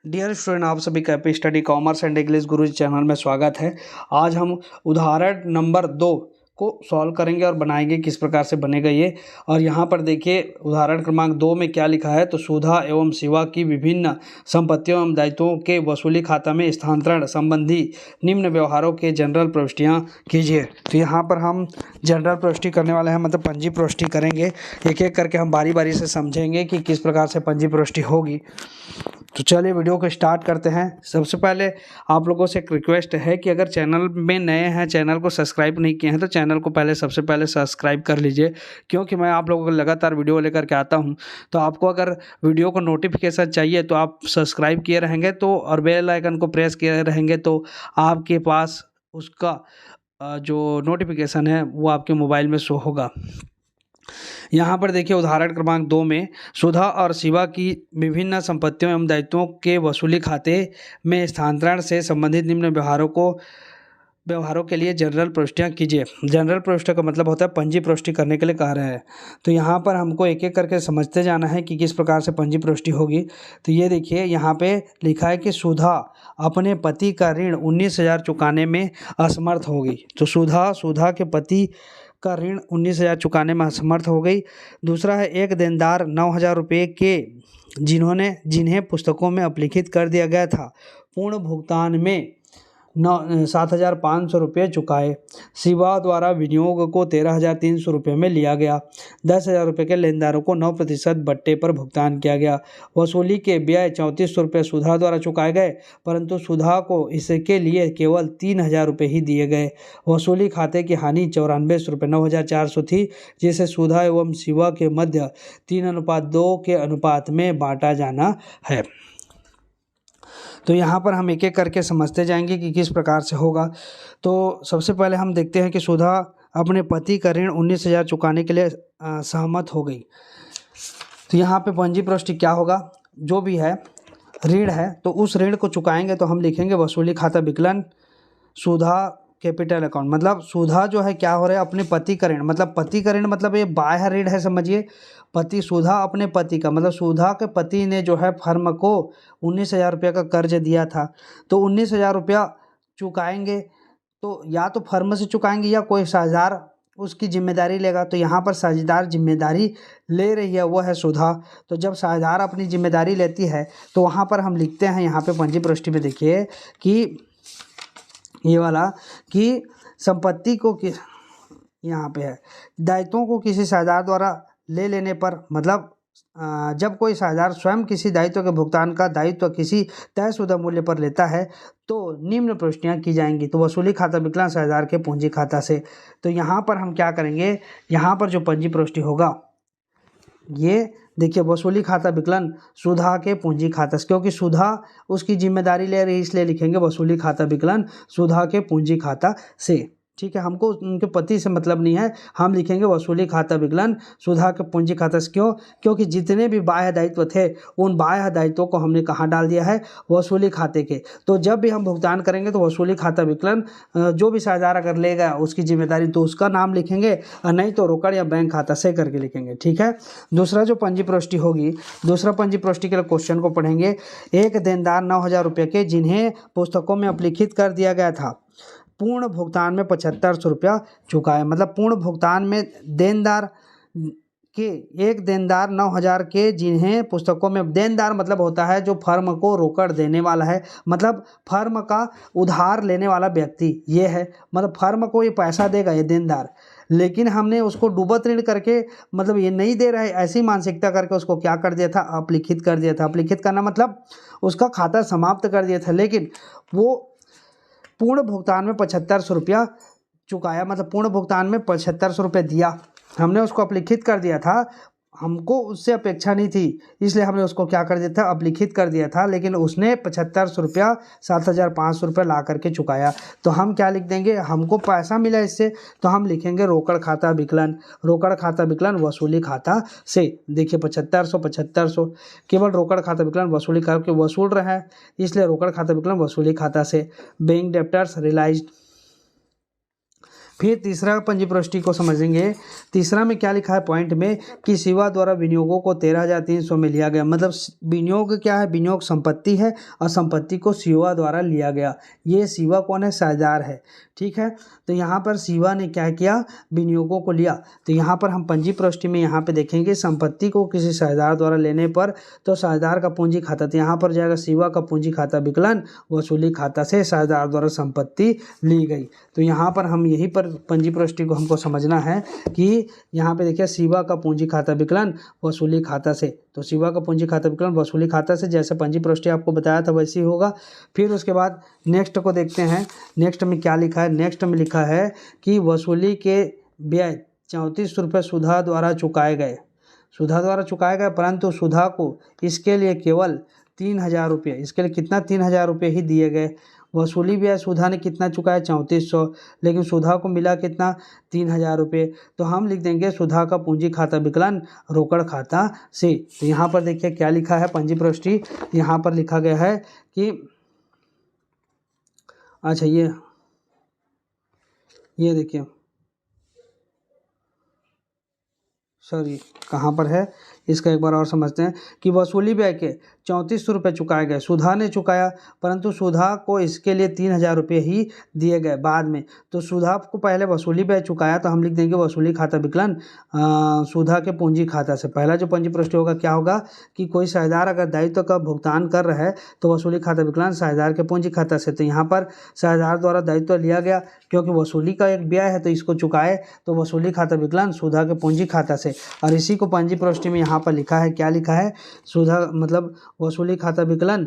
Dear student, आप सभी का AP study commerce and English Guruji channel में स्वागत है। आज हम उदाहरण नंबर 2 को सॉल्व करेंगे और बनाएंगे किस प्रकार से बनेगा ये। और यहाँ पर देखिए उदाहरण क्रमांक 2 में क्या लिखा है, तो सुधा एवं शिवा की विभिन्न संपत्तियों एवं दायित्वों के वसूली खाता में स्थानांतरण संबंधी निम्न व्यवहारों के जनरल प्रविष्टियाँ कीजिए। तो यहाँ पर हम जनरल प्रविष्टि करने वाले हैं, मतलब पंजी प्रविष्टि करेंगे। एक एक करके हम बारी बारी से समझेंगे कि किस प्रकार से पंजी प्रविष्टि होगी। तो चलिए वीडियो को स्टार्ट करते हैं। सबसे पहले आप लोगों से एक रिक्वेस्ट है कि अगर चैनल में नए हैं, चैनल को सब्सक्राइब नहीं किए हैं, तो चैनल को सबसे पहले सब्सक्राइब कर लीजिए, क्योंकि मैं आप लोगों को लगातार वीडियो लेकर के आता हूं। तो आपको अगर वीडियो को नोटिफिकेशन चाहिए तो आप सब्सक्राइब किए रहेंगे तो और बेल आइकन को प्रेस किए रहेंगे तो आपके पास उसका जो नोटिफिकेशन है वो आपके मोबाइल में शो होगा। यहाँ पर देखिए उदाहरण क्रमांक 2 में सुधा और शिवा की विभिन्न संपत्तियों एवं दायित्वों के वसूली खाते में स्थानांतरण से संबंधित निम्न व्यवहारों के लिए जनरल प्रविष्टियाँ कीजिए। जनरल प्रविष्टि का मतलब होता है पंजी प्रविष्टि करने के लिए कह रहे हैं। तो यहाँ पर हमको एक एक करके समझते जाना है कि किस प्रकार से पंजी प्रविष्टि होगी। तो ये देखिए यहाँ पे लिखा है कि सुधा अपने पति का ऋण 19,000 चुकाने में असमर्थ होगी। तो सुधा के पति का ऋण 19,000 चुकाने में असमर्थ हो गई। दूसरा है एक देनदार 9,000 रुपये के जिन्हें पुस्तकों में अपलिखित कर दिया गया था, पूर्ण भुगतान में 7,500 रुपये चुकाए। शिवा द्वारा विनियोग को 13,300 रुपये में लिया गया। 10,000 रुपये के लेनदारों को 9% बट्टे पर भुगतान किया गया। वसूली के व्यय 3400 रुपये सुधा द्वारा चुकाए गए, परंतु सुधा को इसके लिए केवल 3,000 रुपये ही दिए गए। वसूली खाते की हानि 94 रुपये 9,400 थी, जिसे सुधा एवं शिवा के मध्य 3:2 के अनुपात में बांटा जाना है। तो यहाँ पर हम एक एक करके समझते जाएंगे कि किस प्रकार से होगा। तो सबसे पहले हम देखते हैं कि सुधा अपने पति का ऋण 19,000 चुकाने के लिए सहमत हो गई। तो यहाँ पे पंजी प्रविष्टि क्या होगा, जो भी है ऋण है तो उस ऋण को चुकाएंगे तो हम लिखेंगे वसूली खाता विकलन सुधा कैपिटल अकाउंट। मतलब सुधा जो है क्या हो रहा है, अपने पति का ऋण, मतलब पति का ऋण मतलब ये बाह्य ऋण है, समझिए। सुधा अपने पति का मतलब सुधा के पति ने जो है फर्म को 19,000 रुपये का कर्ज दिया था, तो 19,000 रुपया चुकाएंगे। तो या तो फर्म से चुकाएंगे या कोई साझेदार उसकी जिम्मेदारी लेगा। तो यहाँ पर साझेदार जिम्मेदारी ले रही है वो है सुधा। तो जब साझेदार अपनी जिम्मेदारी लेती है तो वहाँ पर हम लिखते हैं, यहाँ पे पंजी प्रविष्टि में देखिए कि ये वाला कि संपत्ति को यहाँ पे है दायित्वों को किसी साझेदार द्वारा ले लेने पर, मतलब जब कोई साझेदार स्वयं किसी दायित्व के भुगतान का दायित्व किसी तयशुदा मूल्य पर लेता है तो निम्न प्रविष्टियाँ की जाएंगी। तो वसूली खाता विकलन साझेदार के पूंजी खाता से। तो यहाँ पर हम क्या करेंगे, यहाँ पर जो पंजी प्रविष्टि होगा ये देखिए वसूली खाता विकलन सुधा के पूंजी खाता से, क्योंकि सुधा उसकी जिम्मेदारी ले रही है इसलिए लिखेंगे वसूली खाता विकलन सुधा के पूंजी खाता से। ठीक है, हमको उनके पति से मतलब नहीं है, हम लिखेंगे वसूली खाता विकलन सुधा के पूंजी खाता से। क्यों? क्योंकि जितने भी बाह्य दायित्व थे उन बाह्य दायित्वों को हमने कहाँ डाल दिया है, वसूली खाते के। तो जब भी हम भुगतान करेंगे तो वसूली खाता विकलन जो भी साझेदार अगर लेगा उसकी जिम्मेदारी तो उसका नाम लिखेंगे, और नहीं तो रोकड़ या बैंक खाता से करके लिखेंगे। ठीक है, दूसरा जो पंजी प्रविष्टि होगी, दूसरा पंजी प्रविष्टि के लिए क्वेश्चन को पढ़ेंगे। एक देनदार 9,000 रुपये के जिन्हें पुस्तकों में अपलिखित कर दिया गया था, पूर्ण भुगतान में 7,500 रुपया चुकाए। मतलब पूर्ण भुगतान में देनदार के एक देनदार 9,000 के जिन्हें पुस्तकों में, देनदार मतलब होता है जो फर्म को रोकड़ देने वाला है, मतलब फर्म का उधार लेने वाला व्यक्ति ये है। मतलब फर्म को ये पैसा देगा ये देनदार, लेकिन हमने उसको डूबत ऋण करके, मतलब ये नहीं दे रहा है ऐसी मानसिकता करके उसको क्या कर दिया था, अपलिखित कर दिया था। अपलिखित करना मतलब उसका खाता समाप्त कर दिया था, लेकिन वो पूर्ण भुगतान में 7,500 रुपया चुकाया। मतलब पूर्ण भुगतान में 7,500 रुपये दिया, हमने उसको अपलिखित कर दिया था, हमको उससे अपेक्षा नहीं थी इसलिए हमने उसको क्या कर दिया था, अपलिखित कर दिया था, लेकिन उसने 7,500 रुपया 7,500 रुपये ला करके चुकाया। तो हम क्या लिख देंगे, हमको पैसा मिला इससे, तो हम लिखेंगे रोकड़ खाता विकलन वसूली खाता से। देखिए 7,500 केवल रोकड़ खाता विकलन वसूली करके वसूल रहा है, इसलिए रोकड़ खाता विकलन वसूली खाता से। बैंक डेप्टर्स रियलाइज्ड फिर तीसरा पंजीपृष्टि को समझेंगे। तीसरा में क्या लिखा है पॉइंट में कि शिवा द्वारा विनियोगों को 13,300 में लिया गया। मतलब विनियोग क्या है, विनियोग संपत्ति है और संपत्ति को शिवा द्वारा लिया गया। ये शिवा कौन है, साझेदार है, ठीक है। तो यहाँ पर शिवा ने क्या किया, विनियोगों को लिया। तो यहाँ पर हम पंजीपृष्टि में यहाँ पे देखेंगे संपत्ति को किसी साझेदार द्वारा लेने पर तो साझेदार का पूंजी खाता, तो यहाँ पर जाएगा शिवा का पूंजी खाता विकलन वसूली खाता से साझेदार द्वारा संपत्ति ली गई। तो यहाँ पर हम यहीं पर पंजीपृष्टि को हमको समझना है कि यहाँ पे देखिए शिवा का पूंजी खाता विकलन वसूली खाता से, तो शिवा का पूंजी खाता विकलन वसूली खाता से जैसे पंजीपृष्टि आपको बताया था वैसे ही होगा। फिर उसके बाद नेक्स्ट को देखते हैं। नेक्स्ट में क्या लिखा है, नेक्स्ट में लिखा है कि वसूली के व्यय 34 रुपये सुधा द्वारा चुकाए गए, सुधा द्वारा चुकाए गए, परंतु सुधा को इसके लिए केवल 3,000 रुपये, इसके लिए कितना 3,000 रुपये ही दिए गए। वसूली व्यय सुधा ने कितना चुकाया 3400, लेकिन सुधा को मिला कितना 3,000 रुपये। तो हम लिख देंगे सुधा का पूंजी खाता विकलन रोकड़ खाता से। तो यहाँ पर देखिए क्या लिखा है पंजीपृष्टि, यहाँ पर लिखा गया है कि अच्छा ये देखिए, सॉरी कहाँ पर है, इसका एक बार और समझते हैं कि वसूली व्यय के 3400 रुपये चुकाए गए, सुधा ने चुकाया, परंतु सुधा को इसके लिए 3,000 रुपये ही दिए गए बाद में। तो सुधा को पहले वसूली व्यय चुकाया, तो हम लिख देंगे वसूली खाता विकलन सुधा के पूंजी खाता से। पहला जो पंजीपृष्टि होगा क्या होगा कि कोई साझेदार अगर दायित्व का भुगतान कर रहा है तो वसूली खाता विकलन साझेदार के पूंजी खाता से। तो यहाँ पर साझेदार द्वारा दायित्व लिया गया क्योंकि वसूली का एक व्यय है तो इसको चुकाए, तो वसूली खाता विकलन सुधा के पूंजी खाता से। और इसी को पंजीपृष्टि में यहाँ पर लिखा है, क्या लिखा है, सुधा मतलब वसूली खाता विकलन,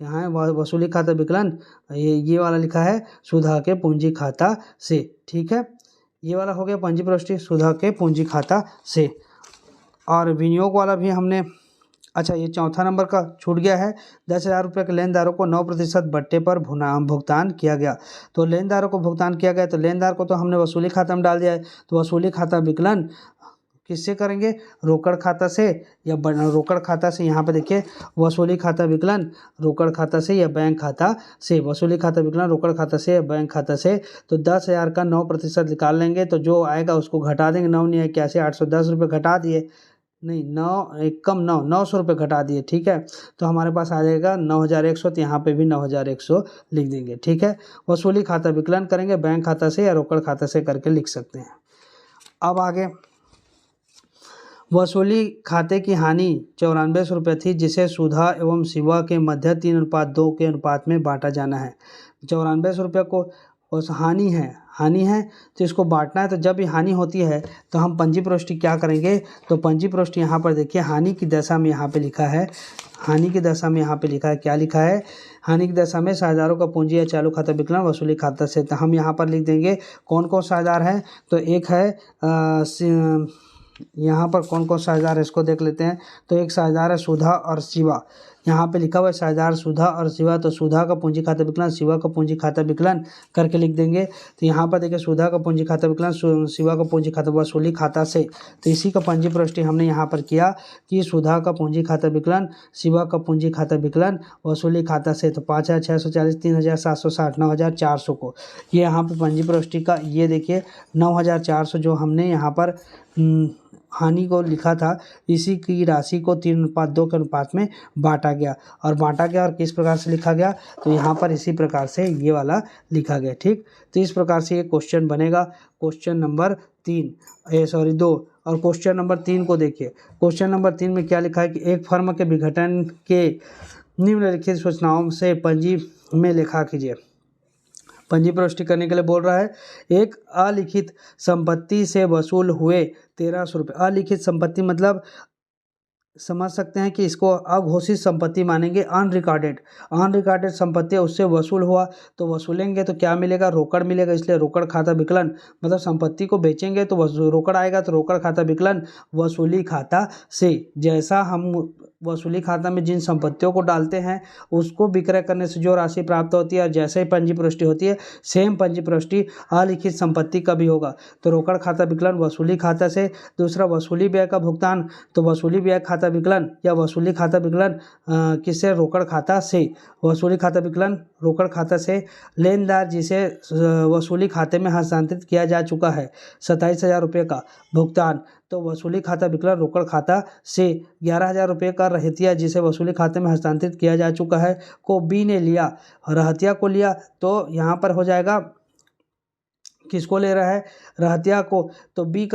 यहाँ है वसूली खाता विकलन, ये वाला लिखा है सुधा के पूंजी खाता से, ठीक है। ये वाला हो गया पंजीपृष्टि सुधा के पूंजी खाता से। और विनियोग वाला भी हमने, अच्छा ये चौथा नंबर का छूट गया है। 10,000 रुपये के लेनदारों को 9% बट्टे पर भुगतान किया गया। तो लेनदारों को भुगतान किया गया, तो लेनदार को तो हमने वसूली खाता में डाल दिया है, तो वसूली खाता विकलन किससे करेंगे, रोकड़ खाता से या रोकड़ खाता से। यहाँ पे देखिए वसूली खाता विकलन रोकड़ खाता से या बैंक खाता से, वसूली खाता विकलन रोकड़ खाता से या बैंक खाता से। तो 10,000 का 9% निकाल लेंगे, तो जो आएगा उसको घटा देंगे। 9 नहीं है कैसे, 810 रुपये घटा दिए, नहीं 9 एक कम 900 रुपये घटा दिए, ठीक है। तो हमारे पास आ जाएगा 9,100, तो यहाँ पे भी 9,100 लिख देंगे, ठीक है। वसूली खाता विकलन करेंगे बैंक खाता से या रोकड़ खाता से करके लिख सकते हैं। अब आगे वसूली खाते की हानि 94 रुपये थी, जिसे सुधा एवं शिवा के मध्य 3:2 के अनुपात में बांटा जाना है। 94 रुपये को उस हानि है तो इसको बांटना है। तो जब ये हानि होती है तो हम पंजीपृष्टि क्या करेंगे, तो पंजीपृष्टि यहाँ पर देखिए हानि की दशा में यहाँ पे लिखा है, हानि की दशा में यहाँ पे लिखा है, क्या लिखा है, हानि की दशा में साझेदारों का पूंजी या चालू खाता विकलन वसूली खाता से। तो हम यहाँ पर लिख देंगे कौन कौन साझेदार है, तो एक है यहाँ पर कौन कौन साझेदार है इसको देख लेते हैं। तो एक साझेदार है सुधा और शिवा, यहाँ पे लिखा हुआ है साझेदार सुधा और शिवा, तो सुधा का पूंजी खाता विकलन शिवा का पूंजी खाता विकलन करके लिख देंगे। तो यहाँ पर देखिए सुधा का पूंजी खाता विकलन शिवा का पूंजी खाता वसूली खाता से। तो इसी का पंजीपृष्टि हमने यहाँ पर किया कि सुधा का पूंजी खाता विकलन शिवा का पूंजी खाता विकलन वसूली खाता से। तो 5,640, 3,760, 9,400 को ये यहाँ पर पंजीपृष्टि का, ये देखिए 9,400 जो हमने यहाँ पर हानि को लिखा था, इसी की राशि को 3:2 के अनुपात में बांटा गया। और किस प्रकार से लिखा गया, तो यहाँ पर इसी प्रकार से ये वाला लिखा गया, ठीक। तो इस प्रकार से ये क्वेश्चन बनेगा, क्वेश्चन नंबर 2। और क्वेश्चन नंबर 3 को देखिए। क्वेश्चन नंबर 3 में क्या लिखा है कि एक फर्म के विघटन के निम्नलिखित सूचनाओं से पंजी में लिखा कीजिए। पंजीपृष्टि करने के लिए बोल रहा है, एक अलिखित संपत्ति से वसूल हुए 1,300 रुपये। अलिखित संपत्ति मतलब समझ सकते हैं कि इसको अघोषित संपत्ति मानेंगे, अनरिकॉर्डेड संपत्ति उससे वसूल हुआ, तो वसूलेंगे तो क्या मिलेगा, रोकड़ मिलेगा, इसलिए रोकड़ खाता विकलन मतलब संपत्ति को बेचेंगे तो रोकड़ आएगा, तो रोकड़ खाता विकलन वसूली खाता से। जैसा हम वसूली खाता में जिन संपत्तियों को डालते हैं उसको विक्रय करने से जो राशि प्राप्त होती है, और जैसे ही पंजीपुष्टि होती है सेम पंजीपुष्टि अलिखित संपत्ति का भी होगा। तो रोकड़ खाता विकलन वसूली खाता से। दूसरा वसूली व्यय का भुगतान, तो वसूली व्यय खाता विकलन या वसूली खाता विकलन किससे? रोकड़ खाता से। वसूली खाता विकलन रोकड़ खाता से। लेनदार जिसे वसूली खाते में हस्तांतरित किया जा चुका है 27,000 रुपये का भुगतान, तो वसूली खाता विकलन रोकड़ खाता से। 11,000 रुपये का रहतिया जिसे वसूली खाते में हस्तांतरित किया जा चुका है को बी ने लिया, रहतिया को लिया, तो यहाँ पर हो जाएगा किसको ले रहा है? रहतिया को। तो बी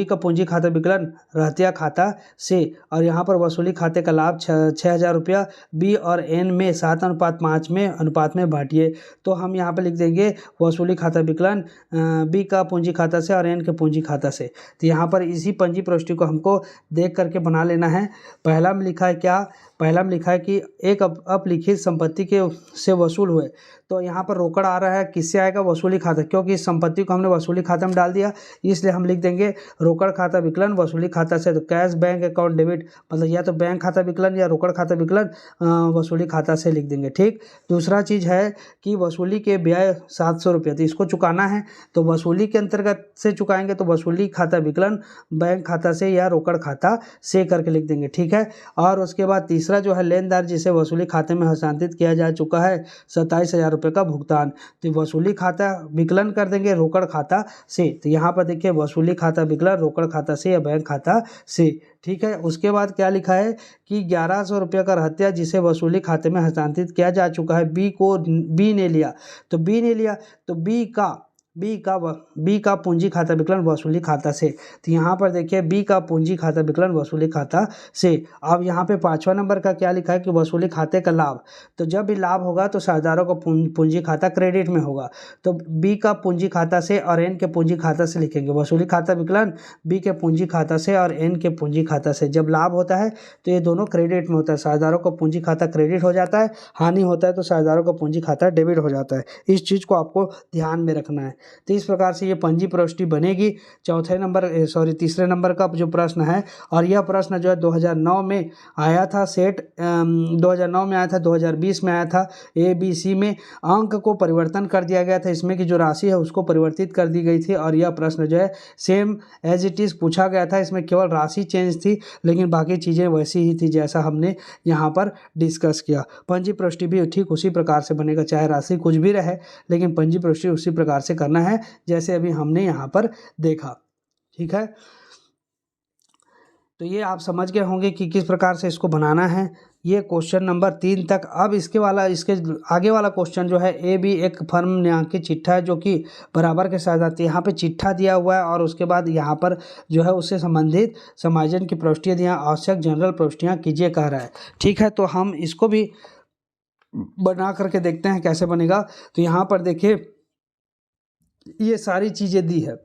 का पूंजी खाता विकलन रहतिया खाता से। और यहाँ पर वसूली खाते का लाभ 6,000 रुपया बी और एन में 7:5 में अनुपात में बांटिए। तो हम यहाँ पर लिख देंगे वसूली खाता विकलन बी का पूंजी खाता से और एन के पूंजी खाता से। तो यहाँ पर इसी पंजी प्रविष्टि को हमको देख करके बना लेना है। पहला में लिखा है क्या? पहला में लिखा है कि एक अपलिखित संपत्ति के से वसूल हुए, तो यहाँ पर रोकड़ आ रहा है, किससे आएगा? वसूली खाता, क्योंकि इस संपत्ति को हमने वसूली खाता में डाल दिया, इसलिए हम लिख देंगे रोकड़ खाता विकलन वसूली खाता से। तो कैश बैंक अकाउंट डेबिट, मतलब या तो बैंक खाता विकलन या रोकड़ खाता विकलन वसूली खाता से लिख देंगे। ठीक। दूसरा चीज़ है कि वसूली के ब्याज 700 रुपये, तो इसको चुकाना है, तो वसूली के अंतर्गत से चुकाएंगे, तो वसूली खाता विकलन बैंक खाता से या रोकड़ खाता से करके लिख देंगे। ठीक है। और उसके बाद तीसरा जो है लेनदार जिसे वसूली खाते में हस्तांतरित किया जा चुका है 27,000 रुपये का भुगतान, तो वसूली खाता विकलन कर देंगे रोकड़ खाता से। तो यहाँ पर देखिए वसूली खाता विकलन रोकड़ खाता से या बैंक खाता से। ठीक है। उसके बाद क्या लिखा है कि 1100 रुपये का रहतिया जिसे वसूली खाते में हस्तांतरित किया जा चुका है बी ने लिया, तो बी ने लिया, तो बी का पूंजी खाता विकलन वसूली खाता से। तो यहाँ पर देखिए बी का पूंजी खाता विकलन वसूली खाता से। अब यहाँ पे 5वां नंबर का क्या लिखा है कि वसूली खाते का लाभ, तो जब भी लाभ होगा तो साझेदारों का पूंजी खाता क्रेडिट में होगा, तो बी का पूंजी खाता से और एन के पूंजी खाता से लिखेंगे। वसूली खाता विकलन बी के पूंजी खाता से और एन के पूंजी खाता से। जब लाभ होता है तो ये दोनों क्रेडिट में होता है, साझेदारों का पूंजी खाता क्रेडिट हो जाता है, हानि होता है तो साझेदारों का पूंजी खाता डेबिट हो जाता है। इस चीज़ को आपको ध्यान में रखना है। तो इस प्रकार से ये पंजी प्रविष्टि बनेगी। तीसरे नंबर का जो प्रश्न है, और यह प्रश्न जो है 2009 में आया था, सेट 2009 में आया था, 2020 में आया था। ABC में अंक को परिवर्तन कर दिया गया था, इसमें की जो राशि है उसको परिवर्तित कर दी गई थी, और यह प्रश्न जो है सेम एज इट इज़ पूछा गया था। इसमें केवल राशि चेंज थी, लेकिन बाकी चीज़ें वैसी ही थी जैसा हमने यहाँ पर डिस्कस किया। पंजी प्रविष्टि भी ठीक उसी प्रकार से बनेगा, चाहे राशि कुछ भी रहे, लेकिन पंजी प्रविष्टि उसी प्रकार से करना है जैसे अभी हमने यहाँ पर देखा। ठीक है। तो ये आप समझ गए होंगे कि किस प्रकार से इसको बनाना है। ये क्वेश्चन नंबर 3 तक। अब इसके आगे वाला क्वेश्चन जो है AB एक फर्म न्यायिक चिट्ठा है जो कि बराबर के साथ आती है। यहाँ पे चिट्ठा दिया हुआ है और उसके बाद यहाँ पर जो है उससे संबंधित समायोजन की प्रविष्टियाँ दिया, आवश्यक जनरल प्रविष्टियाँ कीजिए कह रहा है। ठीक है। तो हम इसको भी बना करके देखते हैं कैसे बनेगा। तो यहाँ पर देखिए ये सारी चीज़ें दी है।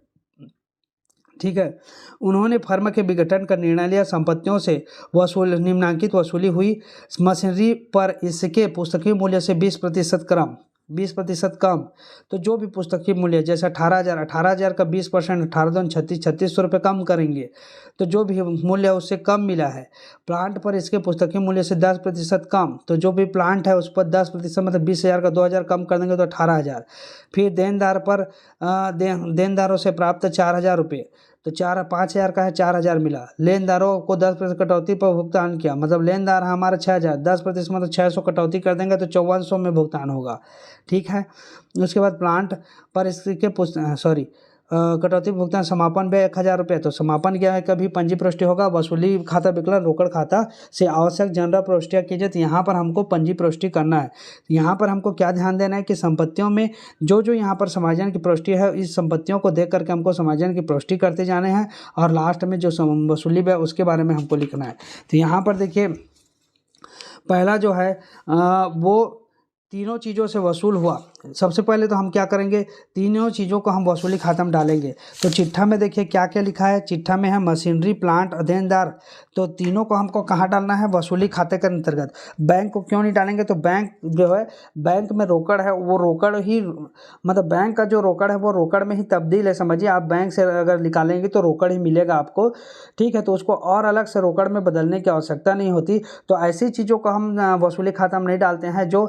ठीक है। उन्होंने फर्म के विघटन का निर्णय लिया, संपत्तियों से निम्नांकित वसूली हुई, मशीनरी पर इसके पुस्तकीय मूल्य से 20% कम। तो जो भी पुस्तकीय मूल्य जैसे 18,000 का 20% 36,000 रुपये कम करेंगे, तो जो भी मूल्य उससे कम मिला है। प्लांट पर इसके पुस्तकीय मूल्य से 10% कम, तो जो भी प्लांट है उस पर 10% मतलब 20,000 का 2,000 कम कर देंगे तो 18,000। फिर देनदारों से प्राप्त 4,000 रुपये, तो 5,000 का है 4,000 मिला। लेनदारों को 10% कटौती पर भुगतान किया, मतलब लेनदार हमारा 6,000, 10% मतलब 600 कटौती कर देंगे तो 5400 में भुगतान होगा। ठीक है। उसके बाद प्लांट पर इसके कटौती भुगतान समापन व्यय 1,000 रुपये, तो समापन क्या है कभी पंजी प्रविष्टि होगा वसूली खाता विकलन रोकड़ खाता से। आवश्यक जनरल प्रविष्टियाँ कीजिए, तो यहाँ पर हमको पंजी प्रविष्टि करना है। यहाँ पर हमको क्या ध्यान देना है कि संपत्तियों में जो यहाँ पर समायोजन की प्रविष्टि है, इस संपत्तियों को देख करके हमको समायोजन की प्रविष्टि करते जाने हैं, और लास्ट में जो वसूली व्यय उसके बारे में हमको लिखना है। तो यहाँ पर देखिए पहला जो है वो तीनों चीज़ों से वसूल हुआ। सबसे पहले तो हम क्या करेंगे, तीनों चीज़ों को हम वसूली खाता में डालेंगे। तो चिट्ठा में देखिए क्या क्या लिखा है। चिट्ठा में है मशीनरी, प्लांट, देनदार। तो तीनों को हमको कहाँ डालना है, वसूली खाते के अंतर्गत। बैंक को क्यों नहीं डालेंगे, तो बैंक जो है, बैंक में रोकड़ है, वो रोकड़ ही मतलब बैंक का जो रोकड़ है वो रोकड़ में ही तब्दील है। समझिए, आप बैंक से अगर निकालेंगे तो रोकड़ ही मिलेगा आपको, ठीक है। तो उसको और अलग से रोकड़ में बदलने की आवश्यकता नहीं होती। तो ऐसी चीज़ों को हम वसूली खाता में नहीं डालते हैं जो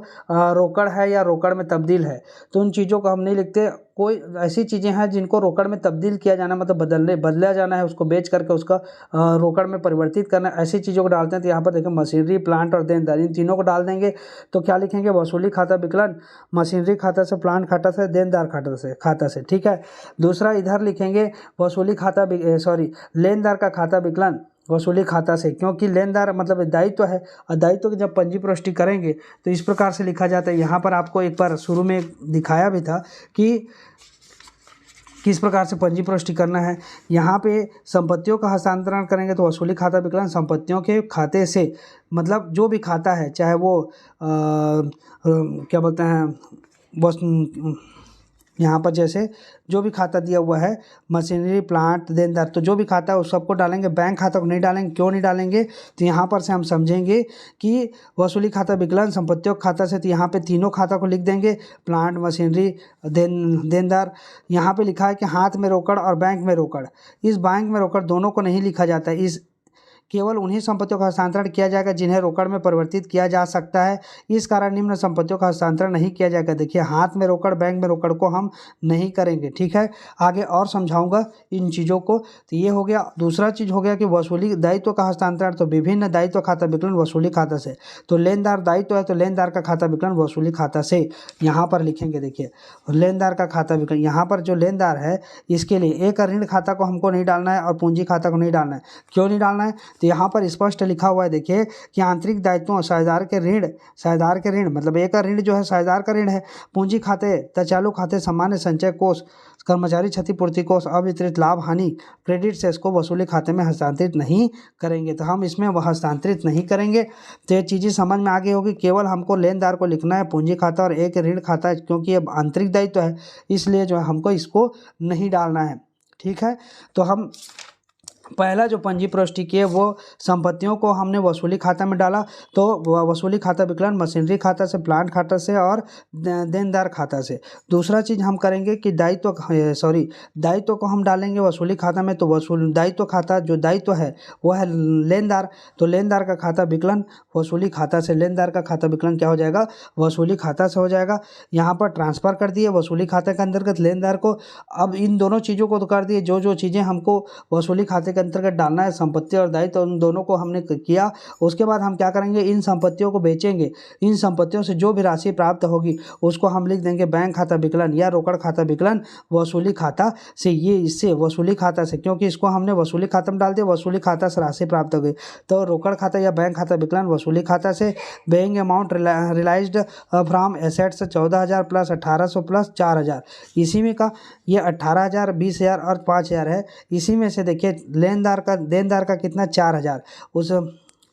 रोकड़ है या रोकड़ में तब्दील है। तो उन चीज़ों को हम नहीं लिखते। कोई ऐसी चीज़ें हैं जिनको रोकड़ में तब्दील किया जाना, मतलब बदला जाना है, उसको बेच करके उसका रोकड़ में परिवर्तित करना, ऐसी चीज़ों को डालते हैं। तो यहाँ पर देखिए मशीनरी, प्लांट और देनदार, इन तीनों को डाल देंगे। तो क्या लिखेंगे, वसूली खाता विकलन मशीनरी खाता से, प्लांट खाता से, देनदार खाता से, ठीक है। दूसरा इधर लिखेंगे वसूली खाता, लेनदार का खाता विकलन वसूली खाता से, क्योंकि लेनदार मतलब दायित्व है, और दायित्व की जब पंजी प्रविष्टि करेंगे तो इस प्रकार से लिखा जाता है। यहाँ पर आपको एक बार शुरू में दिखाया भी था कि किस प्रकार से पंजी प्रविष्टि करना है। यहाँ पे संपत्तियों का हस्तांतरण करेंगे तो वसूली खाता विकलन संपत्तियों के खाते से, मतलब जो भी खाता है, चाहे वो क्या बोलते हैं, बस यहाँ पर जैसे जो भी खाता दिया हुआ है, मशीनरी, प्लांट, देनदार, तो जो भी खाता है उस सबको डालेंगे। बैंक खाता को नहीं डालेंगे। क्यों नहीं डालेंगे, तो यहाँ पर से हम समझेंगे कि वसूली खाता विकलन संपत्तियों खाता से, तो यहाँ पे तीनों खाता को लिख देंगे, प्लांट, मशीनरी, देनदार। यहाँ पे लिखा है कि हाथ में रोकड़ और बैंक में रोकड़। इस बैंक में रोकड़ दोनों को नहीं लिखा जाता है। इस केवल उन्हीं संपत्तियों का हस्तांतरण किया जाएगा जिन्हें रोकड़ में परिवर्तित किया जा सकता है। इस कारण निम्न संपत्तियों का हस्तांतरण नहीं किया जाएगा। देखिए, हाथ में रोकड़, बैंक में रोकड़ को हम नहीं करेंगे, ठीक है। आगे और समझाऊंगा इन चीज़ों को। तो ये हो गया। दूसरा चीज़ हो गया कि वसूली दायित्व का हस्तांतरण, तो विभिन्न दायित्व खाता विकलन वसूली खाता से। तो लेनदार दायित्व है तो लेनदार का खाता विकलन वसूली खाता से यहाँ पर लिखेंगे। देखिए, लेनदार का खाता विकलन, यहाँ पर जो लेनदार है इसके लिए एक ऋण खाता को हमको नहीं डालना है और पूंजी खाता को नहीं डालना है। क्यों नहीं डालना है, तो यहाँ पर स्पष्ट लिखा हुआ है। देखिए कि आंतरिक दायित्वों, साझेदार के ऋण मतलब एक ऋण जो है साझेदार का ऋण है। पूंजी खाते, चालू खाते, सामान्य संचय कोष, कर्मचारी क्षतिपूर्ति कोष, अवितरित लाभ हानि क्रेडिट से इसको वसूली खाते में हस्तांतरित नहीं करेंगे। तो हम इसमें वह हस्तांतरित नहीं करेंगे। तो ये चीज़ें समझ में आ गई होगी। केवल हमको लेनदार को लिखना है, पूंजी खाता और एक ऋण खाता है, क्योंकि ये आंतरिक दायित्व है, इसलिए जो है हमको इसको नहीं डालना है, ठीक है। तो हम पहला जो पंजी प्रविष्टि किए वो संपत्तियों को हमने वसूली खाता में डाला। तो वसूली खाता विकलन मशीनरी खाता से, प्लांट खाता से और देनदार खाता से। दूसरा चीज़ हम करेंगे कि दायित्व को हम डालेंगे वसूली खाता में। तो दायित्व खाता, जो दायित्व है वह है लेनदार, तो लेनदार का खाता विकलन वसूली खाता से। लेनदार का खाता विकलन क्या हो जाएगा, वसूली खाता से हो जाएगा। यहाँ पर ट्रांसफ़र कर दिए वसूली खाते के अंतर्गत लेनदार को। अब इन दोनों चीज़ों को तो कर दिए, जो चीज़ें हमको वसूली खाते के अंतर्गत डालना है, संपत्ति और दायित्व, उन दोनों को हमने किया। उसके बाद हम क्या करेंगे, इन संपत्तियों को बेचेंगे। इन संपत्तियों से जो भी राशि प्राप्त होगी उसको हम लिख देंगे बैंक खाता विकलन या रोकड़ खाता विकलन वसूली खाता से। ये इससे वसूली खाता से, क्योंकि इसको हमने वसूली खाता में डाल दिया, वसूली खाता से राशि प्राप्त हो गई। तो रोकड़ खाता या बैंक खाता विकलन वसूली खाता से। Being amount realised from assets 14,000 plus 1,800 plus 4,000। इसी में का ये 18,000, 20,000 और 5,000 है। इसी में से देखिए देनदार का कितना, 4,000 उस,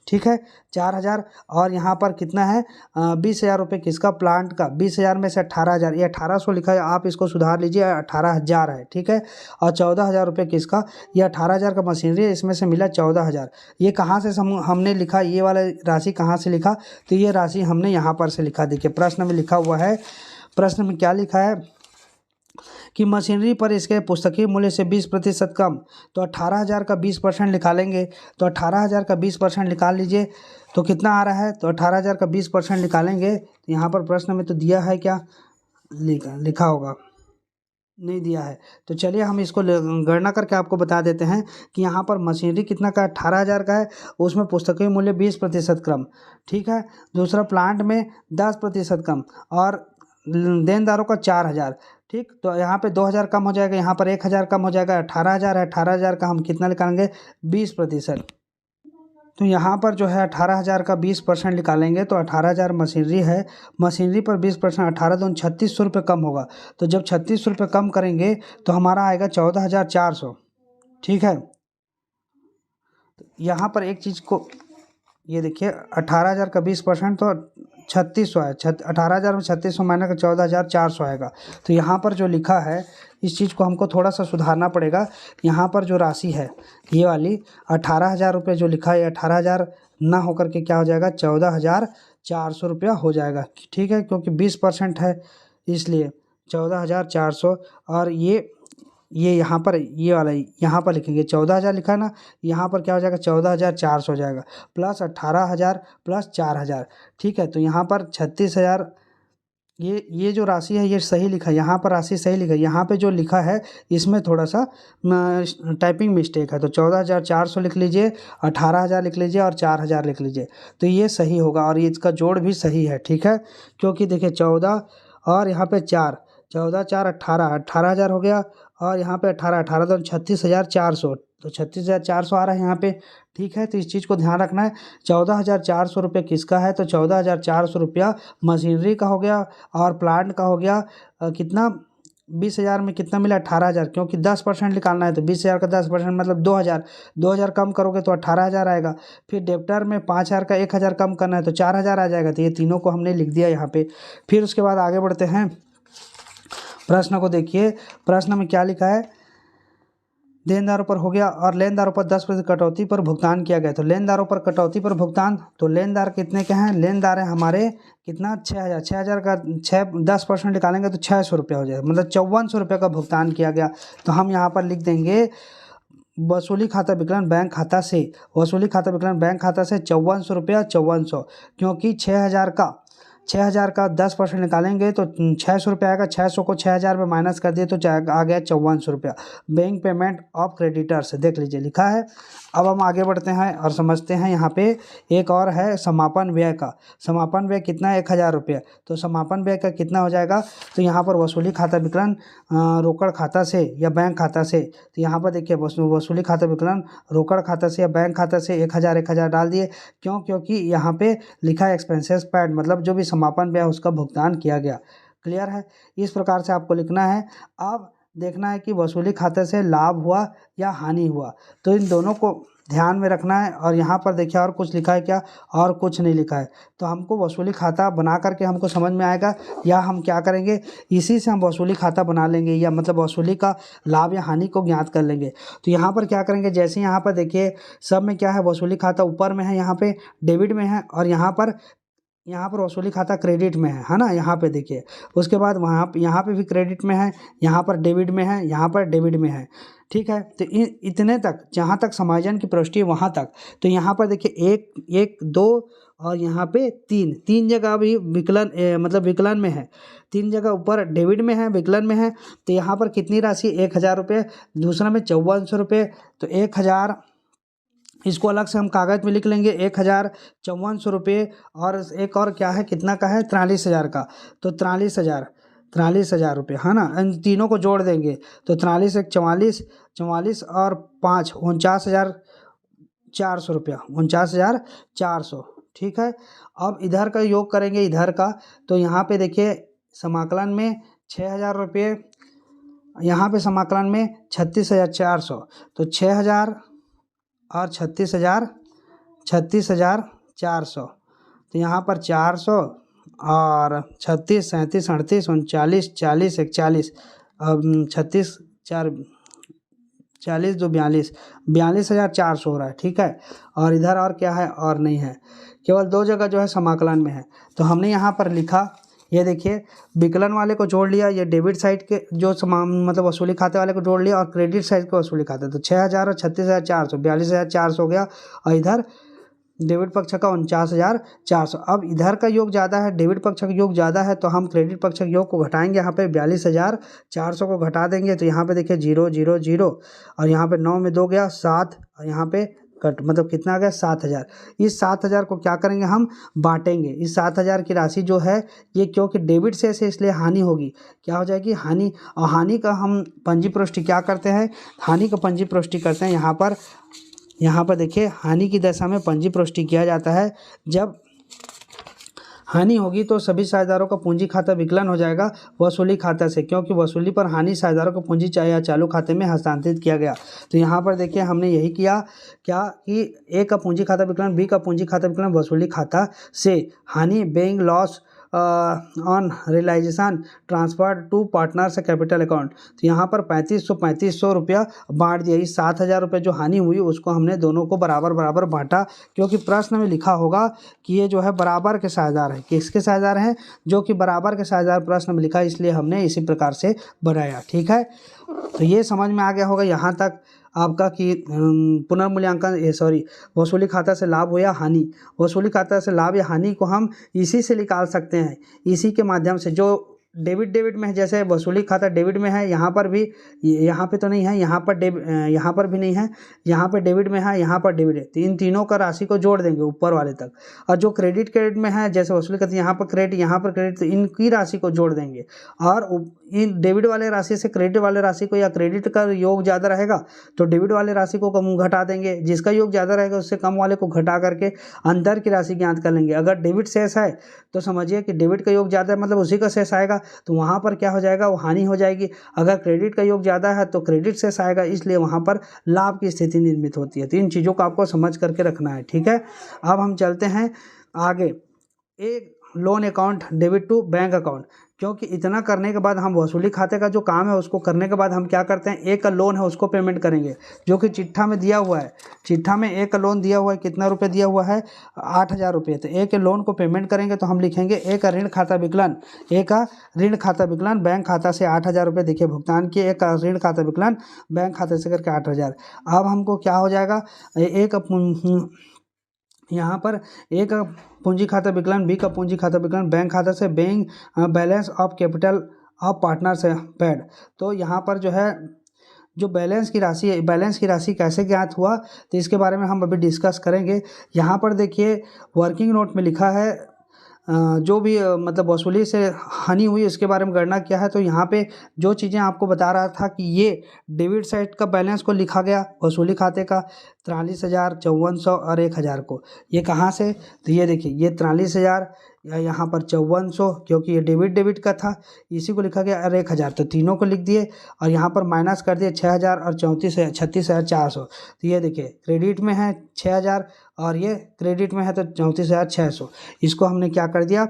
ठीक है, 4,000। और यहाँ पर कितना है, 20,000 रुपये किसका, प्लांट का। 20,000 में से 18,000, ये 1,800 लिखा है, आप इसको सुधार लीजिए, 18,000 है, ठीक है। और 14,000 रुपये किसका, ये 18,000 का मशीनरी है, इसमें से मिला 14,000। ये कहाँ से हमने लिखा, ये वाला राशि कहाँ से लिखा, तो ये राशि हमने यहाँ पर से लिखा। देखिए प्रश्न में लिखा हुआ है, प्रश्न में क्या लिखा है कि मशीनरी पर इसके पुस्तकीय मूल्य से 20% कम। तो 18,000 का 20% निकालेंगे। तो 18,000 का 20% निकाल लीजिए, तो कितना आ रहा है, तो 18,000 का 20% निकालेंगे। तो यहाँ पर प्रश्न में तो दिया है, क्या लिखा होगा, नहीं दिया है। तो चलिए हम इसको गणना करके आपको बता देते हैं कि यहाँ पर मशीनरी कितना का, 18,000 का है, उसमें पुस्तकीय मूल्य 20% कम, ठीक है। दूसरा प्लांट में 10% कम, और देनदारों का 4,000, ठीक। तो यहाँ पे 2,000 कम हो जाएगा, यहाँ पर 1,000 कम हो जाएगा, 18,000 है। 18,000 का हम कितना निकालेंगे, 20%। तो यहाँ पर जो है 18,000 का 20% निकालेंगे। तो 18,000 मशीनरी है, मशीनरी पर 20%, 18 दूनी 3,600 रुपये कम होगा। तो जब 3,600 रुपये कम करेंगे तो हमारा आएगा 14,400, ठीक है। यहाँ पर एक चीज़ को, ये देखिए 18,000 का 20%, तो 3600 है। 18,000 में 3600 माइनस का 14,400 आएगा। तो यहाँ पर जो लिखा है इस चीज़ को हमको थोड़ा सा सुधारना पड़ेगा। यहाँ पर जो राशि है ये वाली 18,000 रुपये जो लिखा है 18,000 ना होकर के क्या हो जाएगा 14,400 रुपया हो जाएगा। ठीक है, क्योंकि 20% है इसलिए 14,400। और ये यहाँ पर ये वाला यहाँ पर लिखेंगे 14,000 लिखा है ना, यहाँ पर क्या हो जाएगा 14,400 हो जाएगा प्लस 18,000 प्लस 4,000। ठीक है, तो यहाँ पर 36,000 ये जो राशि है ये सही लिखा है, यहाँ पर राशि सही लिखा है। यहाँ पे जो लिखा है इसमें थोड़ा सा टाइपिंग मिस्टेक है। तो 14,400 लिख लीजिए, 18,000 लिख लीजिए और 4,000 लिख लीजिए, तो ये सही होगा। और इसका जोड़ भी सही है। ठीक है, क्योंकि देखिए 14 और यहाँ पे 4, 14 4 18,000 हो गया। और यहाँ पे 18 तो 36,400, तो 36,400 आ रहा है यहाँ पे। ठीक है, तो इस चीज़ को ध्यान रखना है। 14,400 रुपये किसका है, तो 14,400 रुपया मशीनरी का हो गया और प्लांट का हो गया। कितना 20,000 में कितना मिला 18,000, क्योंकि 10% निकालना है तो 20,000 का 10% मतलब 2,000। 2,000 कम करोगे तो 18,000 आएगा। फिर डेप्टर में 5,000 का 1,000 कम करना है तो 4,000 आ जाएगा। तो ये तीनों को हमने लिख दिया यहाँ पे। फिर उसके बाद आगे बढ़ते हैं, प्रश्न को देखिए। प्रश्न में क्या लिखा है, देनदारों पर हो गया और लेनदारों पर 10% कटौती पर भुगतान किया गया। तो लेनदारों पर कटौती पर भुगतान, तो लेनदार कितने के हैं, लेनदार हैं हमारे कितना 6,000। 6,000 का 10% निकालेंगे तो 600 रुपया हो जाएगा, मतलब 5400 रुपये का भुगतान किया गया। तो हम यहाँ पर लिख देंगे वसूली खाता विकलन बैंक खाता से, वसूली खाता विकलन बैंक खाता से 5400 रुपया 5400, क्योंकि 6,000 का 10% निकालेंगे तो 600 रुपये आएगा। 600 को 6,000 में माइनस कर दिए तो आ गया 5400 रुपया। बैंक पेमेंट ऑफ क्रेडिटर्स देख लीजिए लिखा है। अब हम आगे बढ़ते हैं और समझते हैं। यहाँ पे एक और है समापन व्यय का। समापन व्यय कितना है 1,000 रुपये। तो समापन व्यय का कितना हो जाएगा, तो यहाँ पर वसूली खाता विकलन रोकड़ खाता से या बैंक खाता से, तो यहाँ पर देखिए वसूली खाता विकलन रोकड़ खाता से या बैंक खाता से 1,000 डाल दिए। क्यों, क्योंकि यहाँ पे लिखा है एक्सपेंसेस पैड, मतलब जो भी समापन व्यय उसका भुगतान किया गया। क्लियर है, इस प्रकार से आपको लिखना है। अब देखना है कि वसूली खाते से लाभ हुआ या हानि हुआ, तो इन दोनों को ध्यान में रखना है। और यहाँ पर देखिए और कुछ लिखा है क्या, और कुछ नहीं लिखा है। तो हमको वसूली खाता बना करके हमको समझ में आएगा, या हम क्या करेंगे इसी से हम वसूली खाता बना लेंगे, या मतलब वसूली का लाभ या हानि को ज्ञात कर लेंगे। तो यहाँ पर क्या करेंगे, जैसे यहाँ पर देखिए सब में क्या है, वसूली खाता ऊपर में है, यहाँ पे डेबिट में है, और यहाँ पर वसूली खाता क्रेडिट में है ना, यहाँ पे देखिए। उसके बाद यहाँ पे भी क्रेडिट में है, यहाँ पर डेबिट में है, यहाँ पर डेबिट में है। ठीक है, तो इतने तक, जहाँ तक समायोजन की प्रविष्टि वहाँ तक। तो यहाँ पर देखिए 1 2 और यहाँ पे 3 जगह भी विकलन मतलब विकलन में है। 3 जगह ऊपर डेबिट में है, विकलन में है। तो यहाँ पर कितनी राशि 1,000 रुपये, दूसरा में 5400 रुपये। तो 1,000 इसको अलग से हम कागज़ में लिख लेंगे 1,5400 रुपये। और एक और क्या है, कितना का है 43,000 का। तो 43,000 रुपये है ना, इन तीनों को जोड़ देंगे तो 43 1 44 और 5 49,400 रुपया, 49,400। ठीक है, अब इधर का योग करेंगे इधर का। तो यहाँ पे देखिए समाकलन में 6,000 रुपये, यहाँ पे समाकलन में 36,400। तो 6,000 और 36,400। तो यहाँ पर 400 और 36 37 38 39 40 41, अब 36 4 40 2 42, 42,400 हो रहा है। ठीक है, और इधर और क्या है, और नहीं है, केवल 2 जगह जो है समाकलन में है। तो हमने यहाँ पर लिखा, ये देखिए विकलन वाले को जोड़ लिया, ये डेबिट साइड के जो मतलब वसूली खाते वाले को जोड़ लिया, और क्रेडिट साइड को वसूली खाते। तो 6,000 और 36,400, 42,400 हो गया। और इधर डेबिट पक्ष का 49,400। अब इधर का योग ज़्यादा है, डेबिट पक्ष का योग ज़्यादा है, तो हम क्रेडिट पक्ष के योग को घटाएंगे। यहाँ पे 42,400 को घटा देंगे तो यहाँ पे देखिए 0 0 0, और यहाँ पे 9 में 2 गया 7, और यहाँ पे कट मतलब कितना आ गया 7,000। इस 7,000 को क्या करेंगे, हम बांटेंगे। इस 7,000 की राशि जो है ये, क्योंकि डेबिट से इसलिए हानि होगी, क्या हो जाएगी हानि। और हानि का हम पंजी प्रविष्टि क्या करते हैं, हानि का पंजी प्रविष्टि करते हैं। यहाँ पर देखिए हानि की दशा में पंजी प्रविष्टि किया जाता है। जब हानि होगी तो सभी साझेदारों का पूंजी खाता विकलन हो जाएगा वसूली खाता से, क्योंकि वसूली पर हानि साझेदारों को पूंजी या चालू खाते में हस्तांतरित किया गया। तो यहाँ पर देखिए हमने यही किया क्या कि ए का पूंजी खाता विकलन, बी का पूंजी खाता विकलन वसूली खाता से, हानि being loss on realisation transfer to partners capital account. तो यहाँ पर 3500 रुपया बांट दिया। इस 7000 रुपये जो हानि हुई उसको हमने दोनों को बराबर बराबर बांटा, क्योंकि प्रश्न में लिखा होगा कि ये जो है बराबर के साझेदार हैं। किसके साझेदार हैं? जो कि बराबर के साझेदार प्रश्न में लिखा, इसलिए हमने इसी प्रकार से बनाया। ठीक है, तो ये समझ में आ गया होगा यहाँ तक आपका कि पुनर्मूल्यांकन वसूली खाता से लाभ हो या हानि। वसूली खाता से लाभ या हानि को हम इसी से निकाल सकते हैं, इसी के माध्यम से। जो डेबिट में है, जैसे वसूली खाता डेबिट में है, यहाँ पर भी, यहाँ पे तो नहीं है, यहाँ पर भी नहीं है, यहाँ पे डेबिट में है, यहाँ पर डेबिट है। तो इन तीनों का राशि को जोड़ देंगे ऊपर वाले तक। और जो क्रेडिट में है, जैसे वसूली करते यहाँ पर क्रेडिट, तो इनकी राशि को जोड़ देंगे। और इन डेबिट वाले राशि से क्रेडिट वाले राशि को, या क्रेडिट का योग ज़्यादा रहेगा तो डेबिट वाले राशि को कम घटा देंगे, जिसका योग ज़्यादा रहेगा उससे कम वाले को घटा करके अंतर की राशि ज्ञात कर लेंगे। अगर डेबिट शेष है तो समझिए कि डेबिट का योग ज़्यादा है, मतलब उसी का शेष आएगा, तो वहाँ पर क्या हो जाएगा, वो हानि हो जाएगी। अगर क्रेडिट का योग ज़्यादा है तो क्रेडिट शेष आएगा, इसलिए वहाँ पर लाभ की स्थिति निर्मित होती है। तो इन चीज़ों को आपको समझ करके रखना है। ठीक है, अब हम चलते हैं आगे। एक loan account debit to bank account, क्योंकि इतना करने के बाद हम वसूली खाते का जो काम है उसको करने के बाद हम क्या करते हैं, एक का लोन है उसको पेमेंट करेंगे, जो कि चिट्ठा में दिया हुआ है। चिट्ठा में एक का लोन दिया हुआ है, कितना रुपये दिया हुआ है, 8000 रुपये। तो एक के लोन को पेमेंट करेंगे तो हम लिखेंगे एक का ऋण खाता विकलन, एक का ऋण खाता विकलन बैंक खाता से 8000 रुपये देखिए भुगतान किए, एक का ऋण खाता विकलन बैंक खाते से करके 8000। अब हमको क्या हो जाएगा, यहाँ पर एक पूंजी खाता विकलन, बी का पूंजी खाता विकलन बैंक खाता से, bank balance of capital of partner से पेड। तो यहाँ पर जो है जो बैलेंस की राशि है, बैलेंस की राशि कैसे ज्ञात हुआ तो इसके बारे में हम अभी डिस्कस करेंगे। यहाँ पर देखिए वर्किंग नोट में लिखा है जो भी मतलब वसूली से हानि हुई उसके बारे में गणना किया है। तो यहाँ पे जो चीज़ें आपको बता रहा था कि ये डेबिट साइड का बैलेंस को लिखा गया वसूली खाते का 43,000, 5400 और 1000 को। ये कहाँ से, तो ये देखिए ये 43,000 या यहाँ पर 5400, क्योंकि ये डेबिट का था, इसी को लिखा गया, और 1000 तो तीनों को लिख दिए, और यहाँ पर माइनस कर दिए 6000 और 36,400। तो ये देखिए क्रेडिट में है 6000 और ये क्रेडिट में है तो 34,600। इसको हमने क्या कर दिया,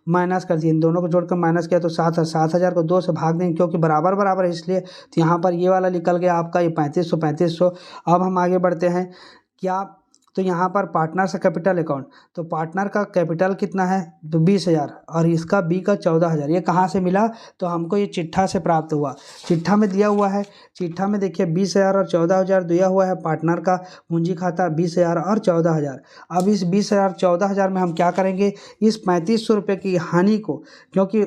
माइनस कर दिया, इन दोनों को जोड़कर माइनस किया तो 7,000 को 2 से भाग देंगे, क्योंकि बराबर है इसलिए। तो यहाँ पर ये वाला निकल गया आपका, ये 3500। अब हम आगे बढ़ते हैं क्या, तो यहाँ पर पार्टनर से कैपिटल अकाउंट, तो पार्टनर का कैपिटल कितना है, तो 20,000 और इसका बी का 14,000। ये कहाँ से मिला, तो हमको ये चिट्ठा से प्राप्त हुआ, चिट्ठा में दिया हुआ है। चिट्ठा में देखिए 20,000 और 14,000 दिया हुआ है, पार्टनर का पूंजी खाता 20,000 और 14,000। अब इस 20,000 14,000 में हम क्या करेंगे, इस 3500 रुपये की हानि को, क्योंकि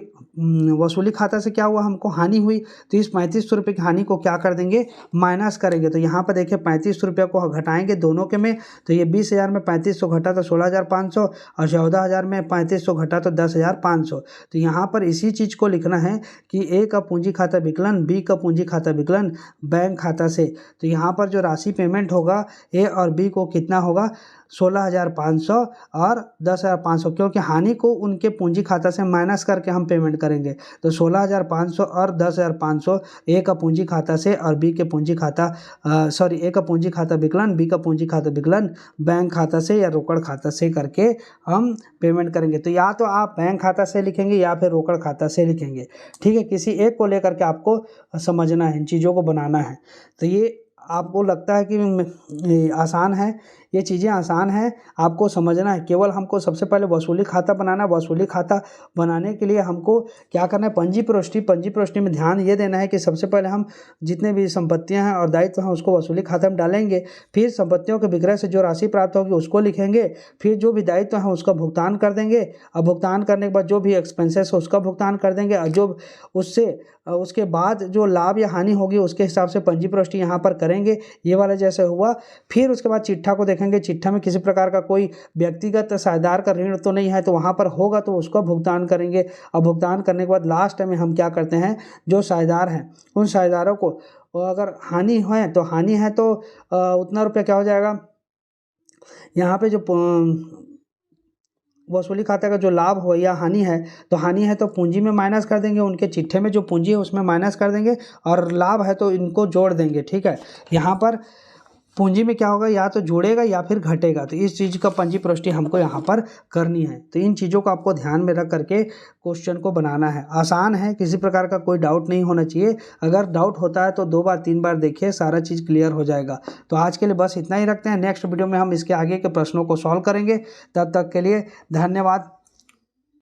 वसूली खाता से क्या हुआ, हमको हानि हुई, तो इस 3500 रुपये की हानि को क्या कर देंगे, माइनस करेंगे। तो यहाँ पर देखिए 3500 रुपये को घटाएंगे दोनों के में, तो ये 20,000 में 3500 घटा तो 16,500 और 14,000 में 3500 घटा तो 10,500। तो यहाँ पर इसी चीज़ को लिखना है कि ए का पूंजी खाता विकलन, बी का पूंजी खाता विकलन बैंक खाता से। तो यहाँ पर जो राशि पेमेंट होगा ए और बी को कितना होगा, 16,500 और 10,500, क्योंकि हानि को उनके पूंजी खाता से माइनस करके हम पेमेंट करेंगे। तो 16,500 और 10,500 ए का पूंजी खाता से और बी के पूंजी खाता ए का पूंजी खाता विकलन, बी का पूंजी खाता विकलन बैंक खाता से या रोकड़ खाता से करके हम पेमेंट करेंगे। तो या तो आप बैंक खाता से लिखेंगे या फिर रोकड़ खाता से लिखेंगे। ठीक है, किसी एक को लेकर के आपको समझना है, इन चीज़ों को बनाना है। तो ये आपको लगता है कि आसान है, ये चीज़ें आसान हैं, आपको समझना है। केवल हमको सबसे पहले वसूली खाता बनाना। वसूली खाता बनाने के लिए हमको क्या करना है, पंजी प्रविष्टि में ध्यान ये देना है कि सबसे पहले हम जितने भी संपत्तियां हैं और दायित्व हैं उसको वसूली खाते में डालेंगे। फिर संपत्तियों के विक्रय से जो राशि प्राप्त होगी उसको लिखेंगे। फिर जो भी दायित्व है उसका भुगतान कर देंगे, और भुगतान करने के बाद जो भी एक्सपेंसेस है उसका भुगतान कर देंगे, और जो उसके बाद जो लाभ या हानि होगी उसके हिसाब से पंजी प्रविष्टि यहाँ पर करेंगे। ये वाला जैसे हुआ, फिर उसके बाद चिट्ठा को देखेंगे, चिट्ठा में किसी प्रकार का कोई व्यक्तिगत साझेदार का ऋण तो नहीं है, तो वहाँ पर होगा तो उसका भुगतान करेंगे। और भुगतान करने के बाद लास्ट में हम क्या करते हैं, जो साझेदार हैं उन साझेदारों को अगर हानि है तो उतना रुपया क्या हो जाएगा, यहाँ पे जो वसूली खाते का जो लाभ हो या हानि है, तो हानि है तो पूंजी में माइनस कर देंगे, उनके चिट्ठे में जो पूंजी है उसमें माइनस कर देंगे, और लाभ है तो इनको जोड़ देंगे। ठीक है, यहाँ पर पूंजी में क्या होगा, या तो जुड़ेगा या फिर घटेगा, तो इस चीज़ का पंजी प्रविष्टि हमको यहाँ पर करनी है। तो इन चीज़ों को आपको ध्यान में रख करके क्वेश्चन को बनाना है। आसान है, किसी प्रकार का कोई डाउट नहीं होना चाहिए। अगर डाउट होता है तो 2 बार 3 बार देखिए, सारा चीज़ क्लियर हो जाएगा। तो आज के लिए बस इतना ही रखते हैं। नेक्स्ट वीडियो में हम इसके आगे के प्रश्नों को सॉल्व करेंगे। तब तक के लिए धन्यवाद।